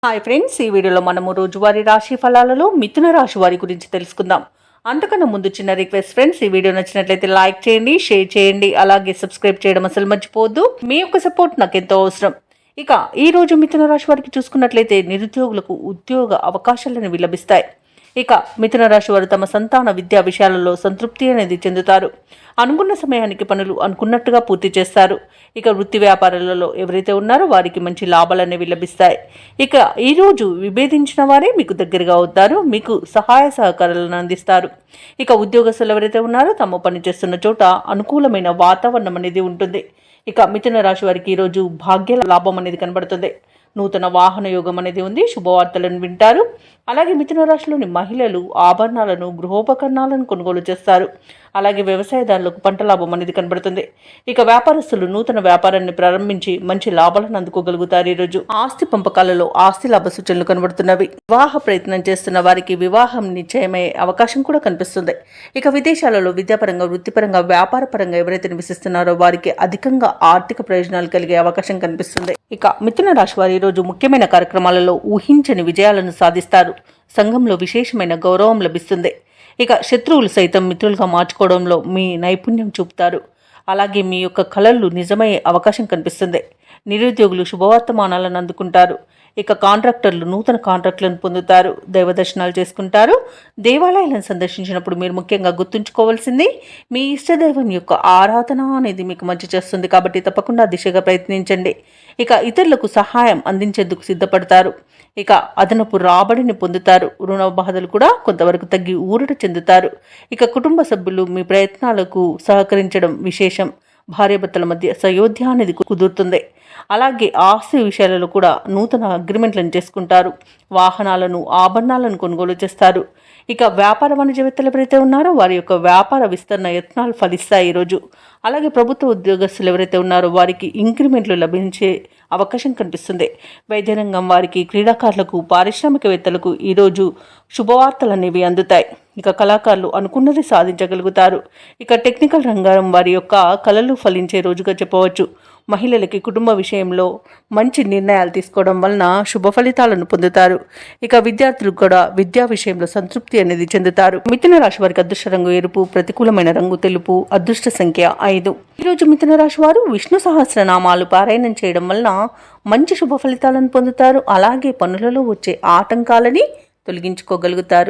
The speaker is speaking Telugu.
హాయ్ ఫ్రెండ్స్, ఈ వీడియోలో మనము రోజువారీ రాశి ఫలాలలో మిథున రాశి వారి గురించి తెలుసుకుందాం. అంతకన్నా ముందు చిన్న రిక్వెస్ట్ ఫ్రెండ్స్, ఈ వీడియో నచ్చినట్లయితే లైక్ చేయండి, షేర్ చేయండి, అలాగే సబ్స్క్రైబ్ చేయడం అసలు మర్చిపోవద్దు. మీ యొక్క సపోర్ట్ నాకు ఎంతో అవసరం. ఇక ఈ రోజు మిథున రాశి వారికి చూసుకున్నట్లయితే నిరుద్యోగులకు ఉద్యోగ అవకాశాలను లభిస్తాయి. ఇక మిథున రాశి వారు తమ సంతాన విద్యా విషయాలలో సంతృప్తి అనేది చెందుతారు. అనుకున్న సమయానికి పనులు అనుకున్నట్టుగా పూర్తి చేస్తారు. ఇక వృత్తి వ్యాపారాలలో ఎవరైతే ఉన్నారో వారికి మంచి లాభాలు అనేవి లభిస్తాయి. ఇక ఈరోజు విభేదించిన వారే మీకు దగ్గరగా అవుతారు, మీకు సహాయ సహకారాలను అందిస్తారు. ఇక ఉద్యోగస్తులు ఎవరైతే ఉన్నారో తాము పనిచేస్తున్న చోట అనుకూలమైన వాతావరణం అనేది ఉంటుంది. ఇక మిథున రాశి వారికి ఈరోజు భాగ్య లాభం అనేది కనబడుతుంది. నూతన వాహన యోగం అనేది ఉంది. శుభవార్తలను వింటారు. అలాగే మిథున రాశిలోని మహిళలు ఆభరణాలను, గృహోపకరణాలను కొనుగోలు చేస్తారు. అలాగే వ్యవసాయదారులకు పంట లాభం అనేది కనబడుతుంది. ఇక వ్యాపారస్తులు నూతన వ్యాపారాన్ని ప్రారంభించి మంచి లాభాలను అందుకోగలుగుతారు. ఈరోజు ఆస్తి పంపకాలలో ఆస్తి లాభ సూచనలు కనబడుతున్నవి. వివాహ ప్రయత్నం చేస్తున్న వారికి వివాహం నిశ్చయమయ్యే అవకాశం కూడా కనిపిస్తుంది. ఇక విదేశాలలో విద్యాపరంగా, వృత్తిపరంగా, వ్యాపార పరంగా ఎవరైతే నివసిస్తున్నారో వారికి అధికంగా ఆర్థిక ప్రయోజనాలు కలిగే అవకాశం కనిపిస్తుంది. ఇక మిథున రాశి వారి ఈరోజు ముఖ్యమైన కార్యక్రమాలలో ఊహించని విజయాలను సాధిస్తారు. సంఘంలో విశేషమైన గౌరవం లభిస్తుంది. ఇక శత్రువులు సైతం మిత్రులుగా మార్చుకోవడంలో మీ నైపుణ్యం చూపుతారు. అలాగే మీ యొక్క కళలు నిజమయ్యే అవకాశం కనిపిస్తుంది. నిరుద్యోగులు శుభవర్తమానాలను అందుకుంటారు. ఇక కాంట్రాక్టర్లు నూతన కాంట్రాక్టులను పొందుతారు. దైవ దర్శనాలు చేసుకుంటారు. దేవాలయాలను సందర్శించినప్పుడు మీరు ముఖ్యంగా గుర్తుంచుకోవాల్సింది మీ ఇష్టదైవం యొక్క ఆరాధన అనేది మీకు మంచి చేస్తుంది. కాబట్టి తప్పకుండా దిశగా ప్రయత్నించండి. ఇక ఇతరులకు సహాయం అందించేందుకు సిద్ధపడతారు. ఇక అదనపు రాబడిని పొందుతారు. రుణ బాధలు కూడా కొంతవరకు తగ్గి ఊరట చెందుతారు. ఇక కుటుంబ సభ్యులు మీ ప్రయత్నాలకు సహకరించడం విశేషం. భార్యాభర్తల మధ్య సయోధ్య అనేది కుదురుతుంది. అలాగే ఆస్తి విషయాలలో కూడా నూతన అగ్రిమెంట్లను చేసుకుంటారు. వాహనాలను, ఆభరణాలను కొనుగోలు చేస్తారు. ఇక వ్యాపార వాణిజ్యవేత్తలు ఎవరైతే ఉన్నారో వారి యొక్క వ్యాపార విస్తరణ యత్నాలు ఫలిస్తాయి ఈరోజు. అలాగే ప్రభుత్వ ఉద్యోగస్తులు ఎవరైతే ఉన్నారో వారికి ఇంక్రిమెంట్లు లభించే అవకాశం కనిపిస్తుంది. వైద్య రంగం వారికి, క్రీడాకారులకు, పారిశ్రామికవేత్తలకు ఈరోజు శుభవార్తలు అనేవి అందుతాయి. ఇక కళాకారులు అనుకున్నది సాధించగలుగుతారు. ఇక టెక్నికల్ రంగం వారి యొక్క కళలు ఫలించే రోజుగా చెప్పవచ్చు. మహిళలకి కుటుంబ విషయంలో మంచి నిర్ణయాలు తీసుకోవడం వలన శుభ ఫలితాలను పొందుతారు. ఇక విద్యార్థులు కూడా విద్యా విషయంలో సంతృప్తి అనేది చెందుతారు. మిథున రాశి వారికి అదృష్ట రంగు ఎరుపు, ప్రతికూలమైన రంగు తెలుపు, అదృష్ట సంఖ్య 5. ఈరోజు మిథున రాశి వారు విష్ణు సహస్రనామాలు పారాయణం చేయడం వలన మంచి శుభ ఫలితాలను పొందుతారు. అలాగే పనులలో వచ్చే ఆటంకాలని తొలగించుకోగలుగుతారు.